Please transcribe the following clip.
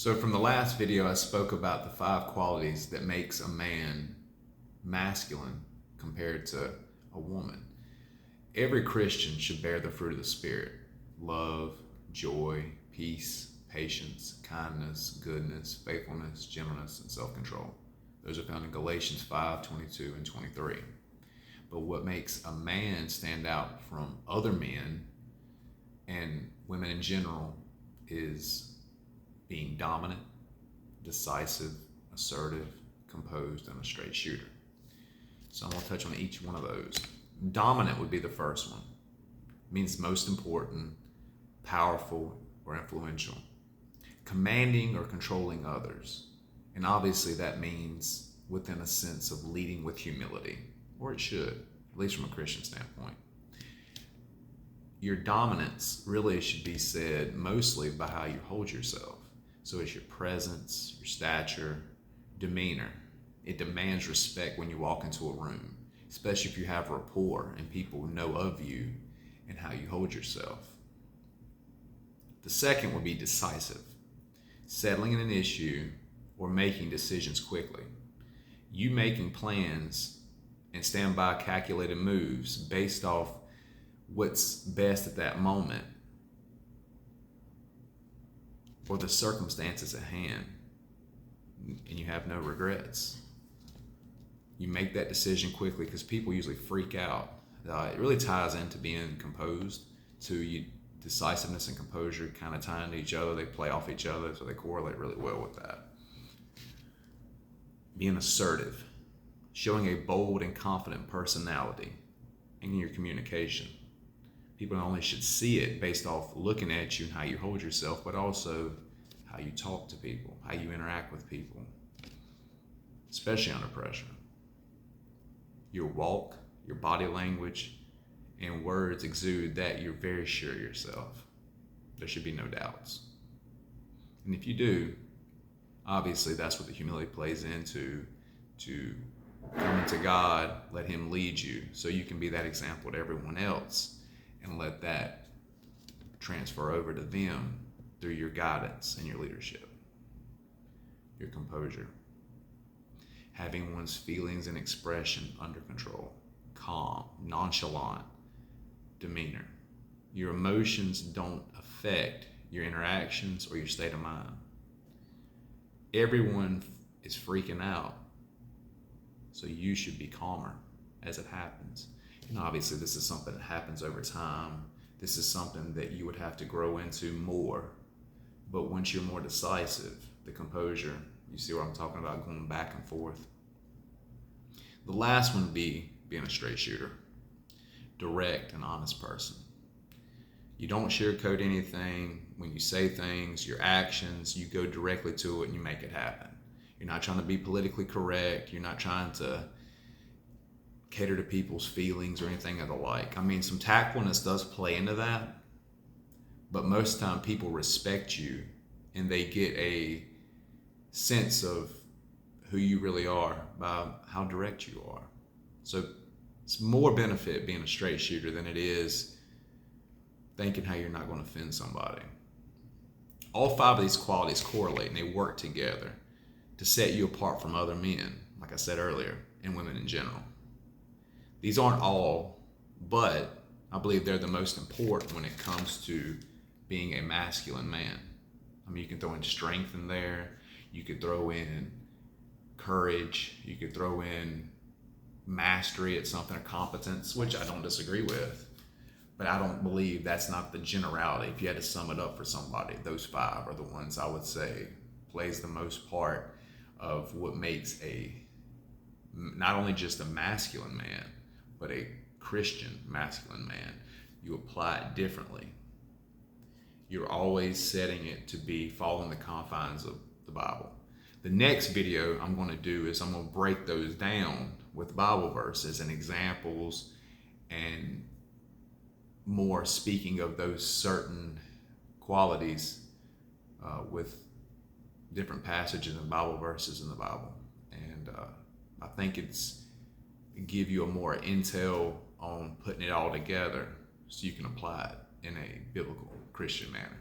So from the last video, I spoke about the 5 qualities that makes a man masculine compared to a woman. Every Christian should bear the fruit of the Spirit: love, joy, peace, patience, kindness, goodness, faithfulness, gentleness, and self-control. Those are found in Galatians 5:22 and 23. But what makes a man stand out from other men and women in general is being dominant, decisive, assertive, composed, and a straight shooter. So I'm going to touch on each one of those. Dominant would be the first one. It means most important, powerful, or influential. Commanding or controlling others. And obviously that means within a sense of leading with humility, or it should, at least from a Christian standpoint. Your dominance really should be said mostly by how you hold yourself. So it's your presence, your stature, demeanor. It demands respect when you walk into a room, especially if you have rapport and people know of you and how you hold yourself. The second would be decisive, settling an issue or making decisions quickly. You making plans and stand by calculated moves based off what's best at that moment or the circumstances at hand, and you have no regrets. You make that decision quickly because people usually freak out. It really ties into being composed to you. Decisiveness and composure kind of tie into each other. They play off each other, so they correlate really well with that. Being assertive, showing a bold and confident personality in your communication. People not only should see it based off looking at you and how you hold yourself, but also how you talk to people, how you interact with people, especially under pressure. Your walk, your body language, and words exude that you're very sure of yourself. There should be no doubts. And if you do, obviously that's what the humility plays into, to come into God, let Him lead you so you can be that example to everyone else and let that transfer over to them through your guidance and your leadership. Your composure. Having one's feelings and expression under control. Calm, nonchalant demeanor. Your emotions don't affect your interactions or your state of mind. Everyone is freaking out, so you should be calmer as it happens. And obviously this is something that happens over time. This is something that you would have to grow into more. But once you're more decisive, the composure, you see what I'm talking about, going back and forth. The last one would be being a straight shooter. Direct and honest person. You don't sugarcoat anything. When you say things, your actions, you go directly to it and you make it happen. You're not trying to be politically correct. You're not trying to cater to people's feelings or anything of the like. I mean, some tactfulness does play into that, but most of the time people respect you and they get a sense of who you really are by how direct you are. So it's more benefit being a straight shooter than it is thinking how you're not going to offend somebody. All 5 of these qualities correlate and they work together to set you apart from other men, like I said earlier, and women in general. These aren't all, but I believe they're the most important when it comes to being a masculine man. I mean, you can throw in strength in there. You could throw in courage. You could throw in mastery at something, or competence, which I don't disagree with. But I don't believe that's not the generality. If you had to sum it up for somebody, those 5 are the ones I would say plays the most part of what makes not only just a masculine man, but a Christian masculine man. You apply it differently. You're always setting it to be following the confines of the Bible. The next video I'm going to do is I'm going to break those down with Bible verses and examples and more speaking of those certain qualities with different passages and Bible verses in the Bible. And I think it's give you a more intel on putting it all together so you can apply it in a biblical Christian manner.